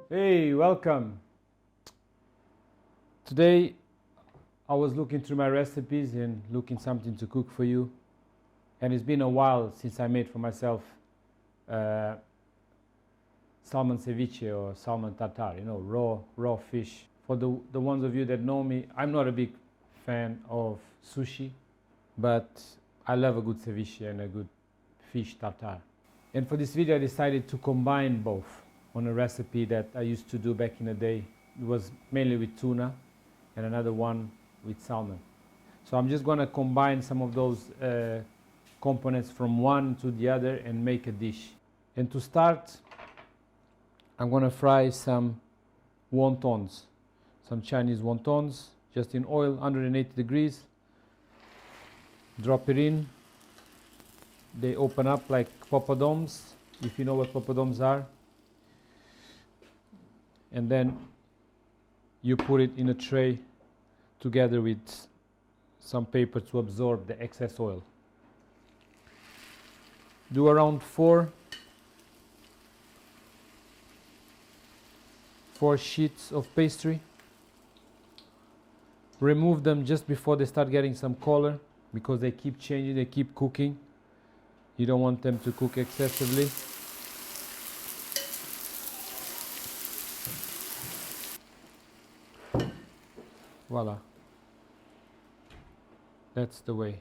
Hey, welcome. Today I was looking through my recipes and looking something to cook for you, and it's been a while since I made for myself salmon ceviche or salmon tartare, you know, raw fish. For the ones of you that know me, I'm not a big fan of sushi, but I love a good ceviche and a good fish tartare. And for this video I decided to combine both on a recipe that I used to do back in the day. It was mainly with tuna and another one with salmon. So I'm just going to combine some of those components from one to the other and make a dish. And to start, I'm going to fry some wontons, some Chinese wontons, just in oil, 180 degrees. Drop it in. They open up like poppadoms, if you know what poppadoms are. And then you put it in a tray together with some paper to absorb the excess oil. Do around four sheets of pastry. Remove them just before they start getting some color, because they keep changing, they keep cooking. You don't want them to cook excessively. Voila. That's the way.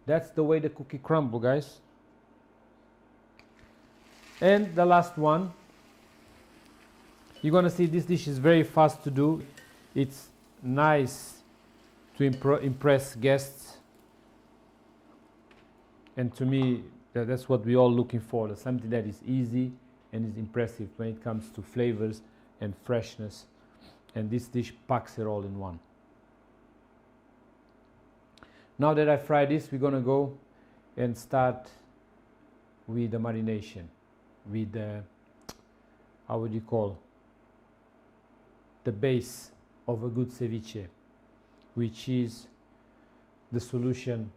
That's the way the cookie crumble, guys. And the last one. You're gonna see this dish is very fast to do. It's nice to impress guests. And to me, that's what we're all looking for. Something that is easy and is impressive when it comes to flavors and freshness. And this dish packs it all in one. Now that I fried this, we're going to go and start with the marination. With the, how would you call, the base of a good ceviche, which is the solution.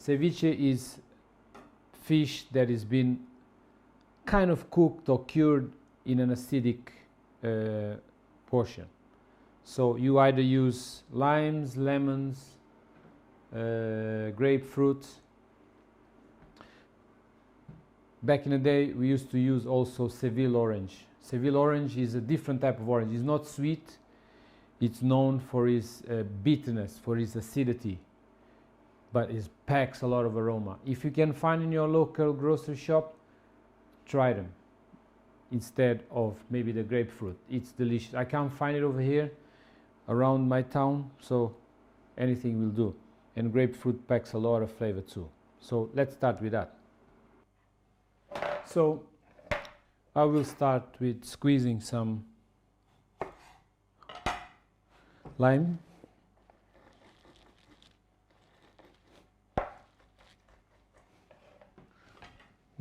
Ceviche is fish that has been kind of cooked or cured in an acidic portion. So you either use limes, lemons, grapefruit. Back in the day we used to use also Seville orange. Seville orange is a different type of orange. It's not sweet. It's known for its bitterness, for its acidity, but it packs a lot of aroma. If you can find in your local grocery shop, try them instead of maybe the grapefruit. It's delicious. I can't find it over here around my town, so anything will do. And grapefruit packs a lot of flavor too. So let's start with that. So I will start with squeezing some lime.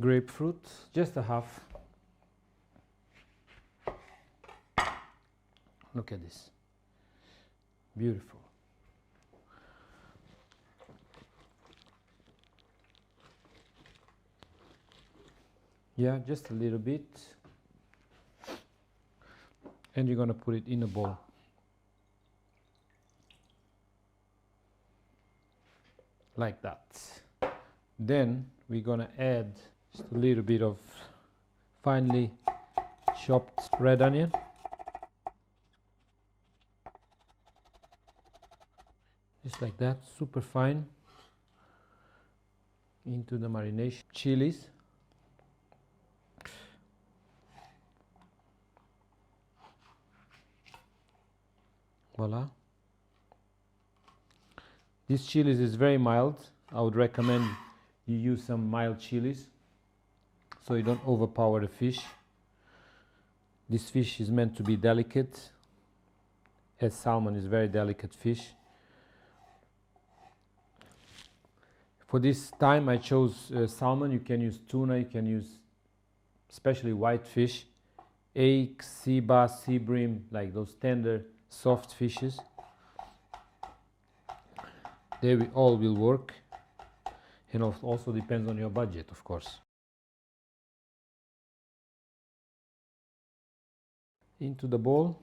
Grapefruit, just a half. Look at this. Beautiful. Yeah, just a little bit. And you're going to put it in a bowl. Like that. Then we're going to add just a little bit of finely chopped red onion. Just like that, super fine. Into the marination. Chilies. Voila. This chilies is very mild. I would recommend you use some mild chilies so you don't overpower the fish. This fish is meant to be delicate, as salmon is very delicate fish. For this time I chose salmon. You can use tuna, you can use especially white fish, ache, sea bass, sea bream, like those tender soft fishes. They all will work, and also depends on your budget, of course. into the bowl.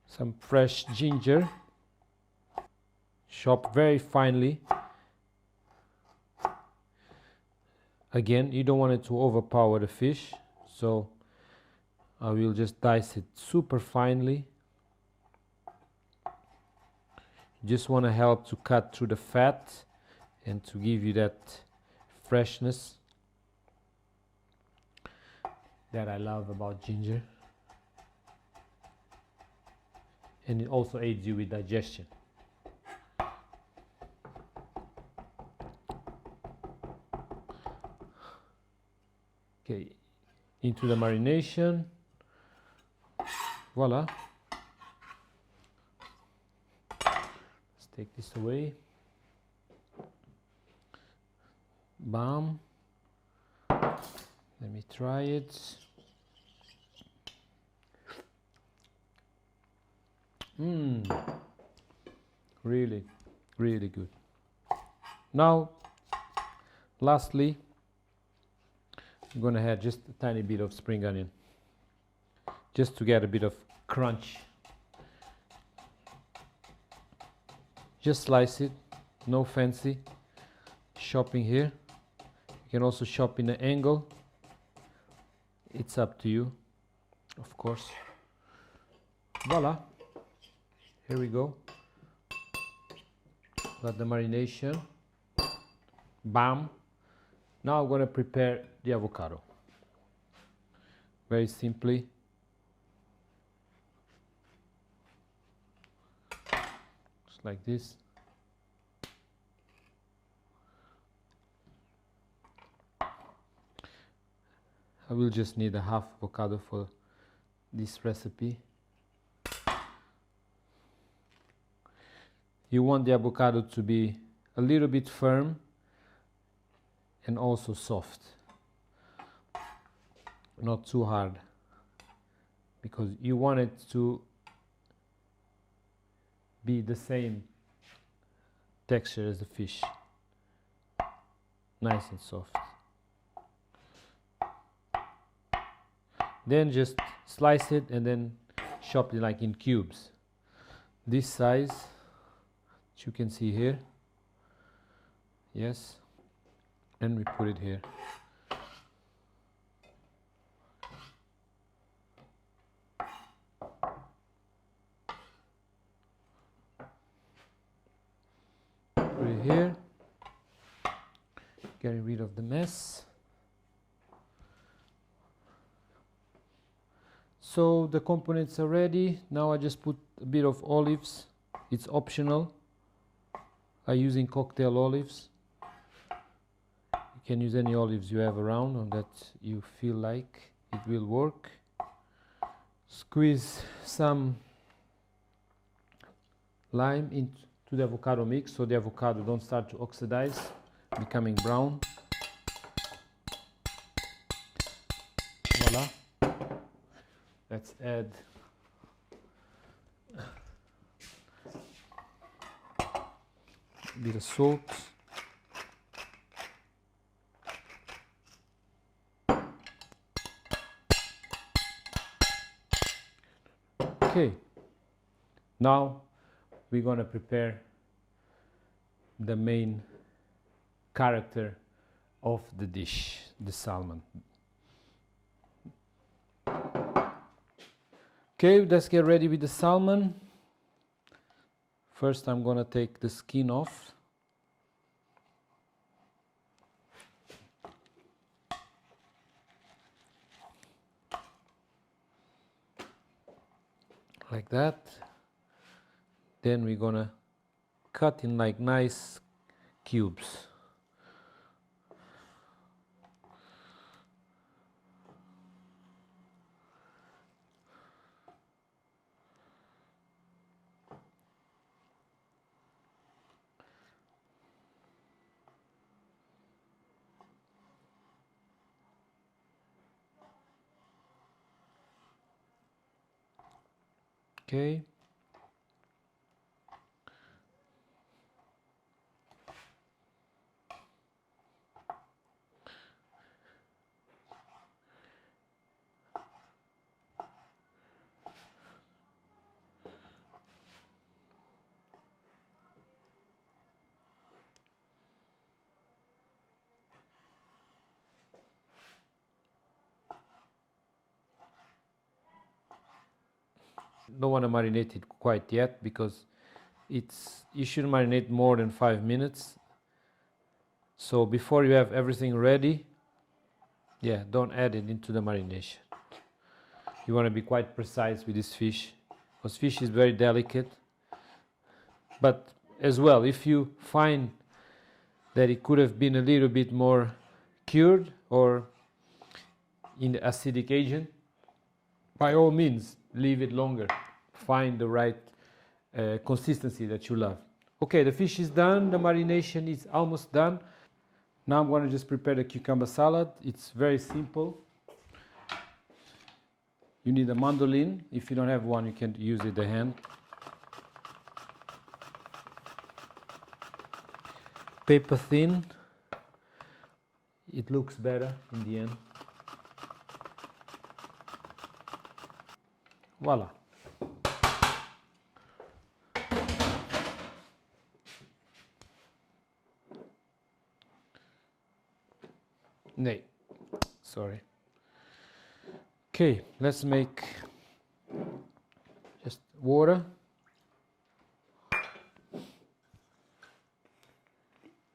Some fresh ginger, chopped very finely. Again, you don't want it to overpower the fish, so I will just dice it super finely. Just want to help to cut through the fat and to give you that freshness that I love about ginger. And it also aids you with digestion. Okay, into the marination. Voila. Let's take this away. Bam. Let me try it. Really, really good. Now, lastly, I'm gonna add just a tiny bit of spring onion, just to get a bit of crunch. Just slice it, no fancy chopping here. You can also chop in an angle. It's up to you, of course. Voila. Here we go. Got the marination. Bam. Now I'm going to prepare the avocado. Very simply. Just like this. I will just need a half avocado for this recipe. You want the avocado to be a little bit firm and also soft, not too hard, because you want it to be the same texture as the fish, nice and soft. Then just slice it and then chop it like in cubes, this size that you can see here. Yes, and we put it here. Put it here, getting rid of the mess. So the components are ready. Now I just put a bit of olives. It's optional. I'm using cocktail olives. You can use any olives you have around or that you feel like it will work. Squeeze some lime into the avocado mix so the avocado don't start to oxidize, becoming brown. Voila. Let's add a bit of salt. Okay, now we're going to prepare the main character of the dish, the salmon. Okay, let's get ready with the salmon. First, I'm going to take the skin off. Like that. Then we're going to cut in like nice cubes. Okay. Don't want to marinate it quite yet because you should marinate more than 5 minutes. So before you have everything ready, yeah, don't add it into the marination. You want to be quite precise with this fish because fish is very delicate. But as well, if you find that it could have been a little bit more cured or in the acidic agent, by all means, leave it longer. Find the right consistency that you love. Okay, the fish is done. The marination is almost done. Now I'm going to just prepare the cucumber salad. It's very simple. You need a mandolin. If you don't have one, you can use it the hand. Paper thin. It looks better in the end. Voila. Nay, sorry. Okay, let's make just water,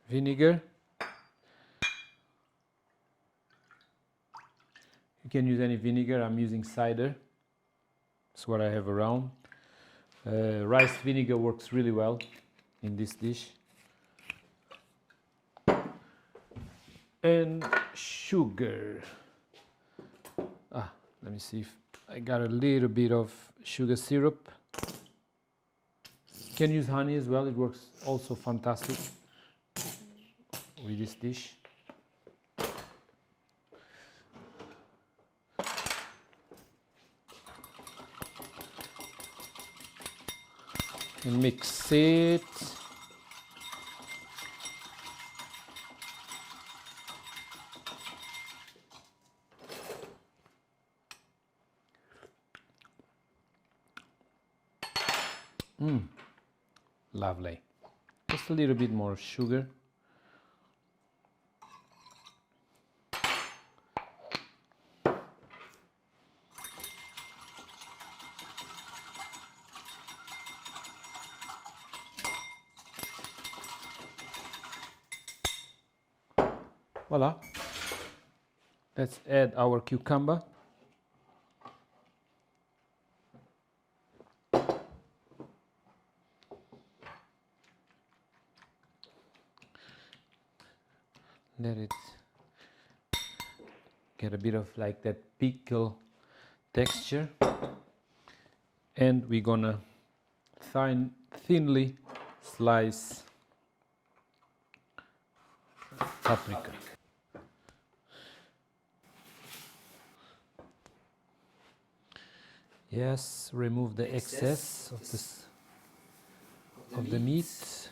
vinegar. You can use any vinegar. I'm using cider. That's what I have around. Rice vinegar works really well in this dish. And sugar. Let me see if I got a little bit of sugar syrup. You can use honey as well. It works also fantastic with this dish. And mix it. Lovely. Just a little bit more sugar. Voila. Let's add our cucumber. Let it get a bit of like that pickle texture, and we're gonna thinly slice paprika. Yes, remove the excess of the meat.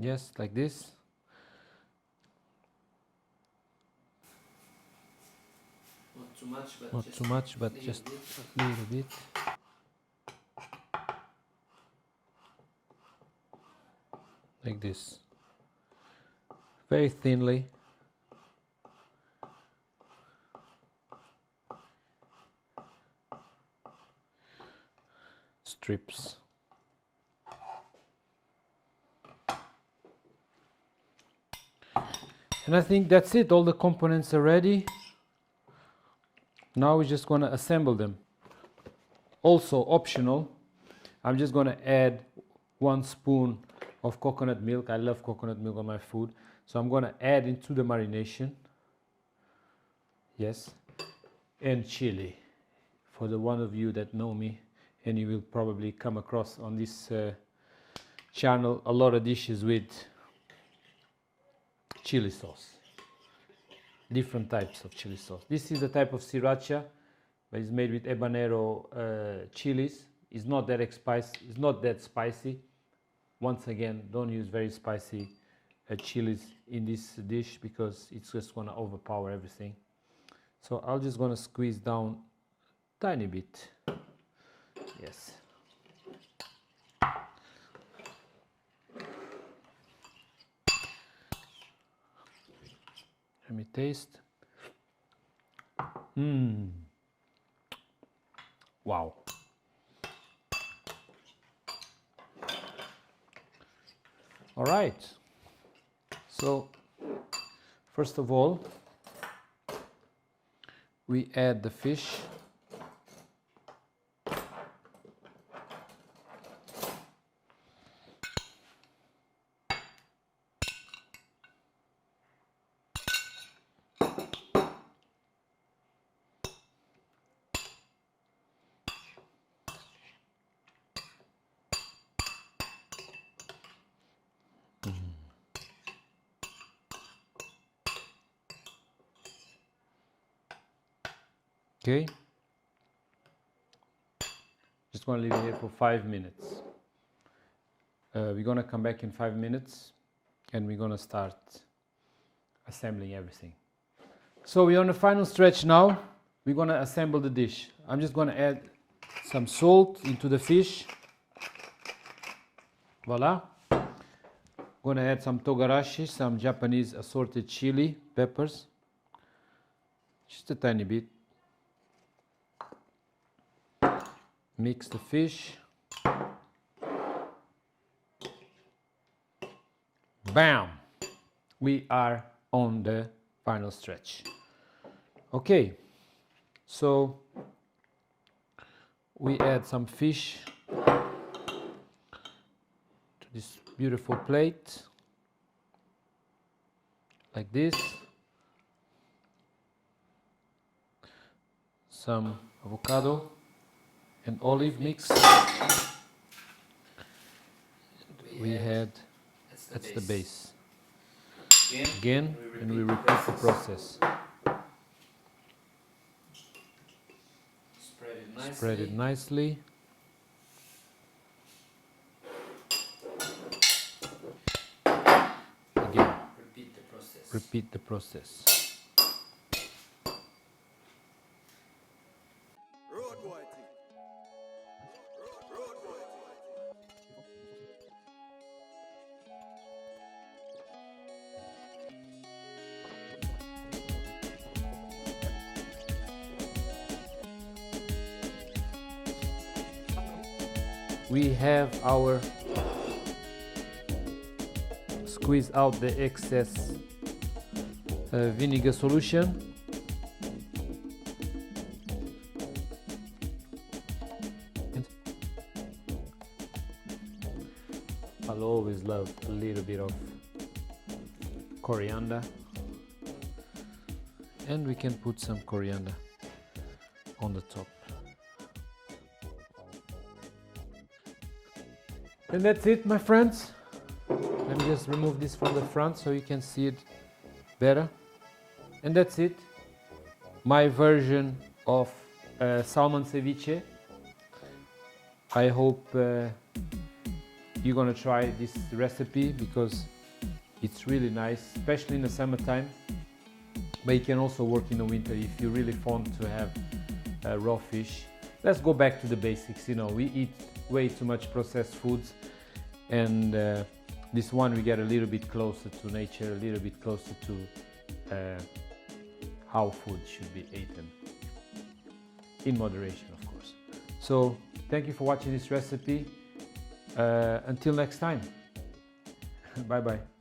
Yes, like this. Not too much, but just a little bit. Like this. Very thinly. Strips. And I think that's it. All the components are ready. Now we're just going to assemble them. Also optional, I'm just going to add 1 spoon of coconut milk. I love coconut milk on my food. So I'm going to add into the marination. Yes. And chili. For the one of you that know me, and you will probably come across on this channel a lot of dishes with chili sauce, different types of chili sauce. This is a type of sriracha, but it's made with habanero chilies. It's not that spicy. Once again, don't use very spicy chilies in this dish because it's just gonna overpower everything. So I'm just gonna squeeze down tiny bit. Yes. Let me taste. Wow. All right. So, first of all, we add the fish. Okay. Just going to leave it here for 5 minutes. We're going to come back in 5 minutes and we're going to start assembling everything. So we're on the final stretch now. We're going to assemble the dish. I'm just going to add some salt into the fish. Voila. Going to add some togarashi, some Japanese assorted chili peppers. Just a tiny bit. Mix the fish. Bam! We are on the final stretch. Okay, so we add some fish to this beautiful plate, like this. Some avocado and olive mix. We had, that's the base. Again, and we repeat the process. Spread it nicely. Again, repeat the process. We have our squeeze out the excess vinegar solution. I'll always love a little bit of coriander, and we can put some coriander on the top. And that's it, my friends. Let me just remove this from the front so you can see it better. And that's it. My version of salmon ceviche. I hope you're gonna try this recipe because it's really nice, especially in the summertime. But you can also work in the winter if you're really fond to have raw fish. Let's go back to the basics. You know, we eat way too much processed foods, and this one we get a little bit closer to nature, a little bit closer to how food should be eaten, in moderation of course. So thank you for watching this recipe. Until next time, bye bye.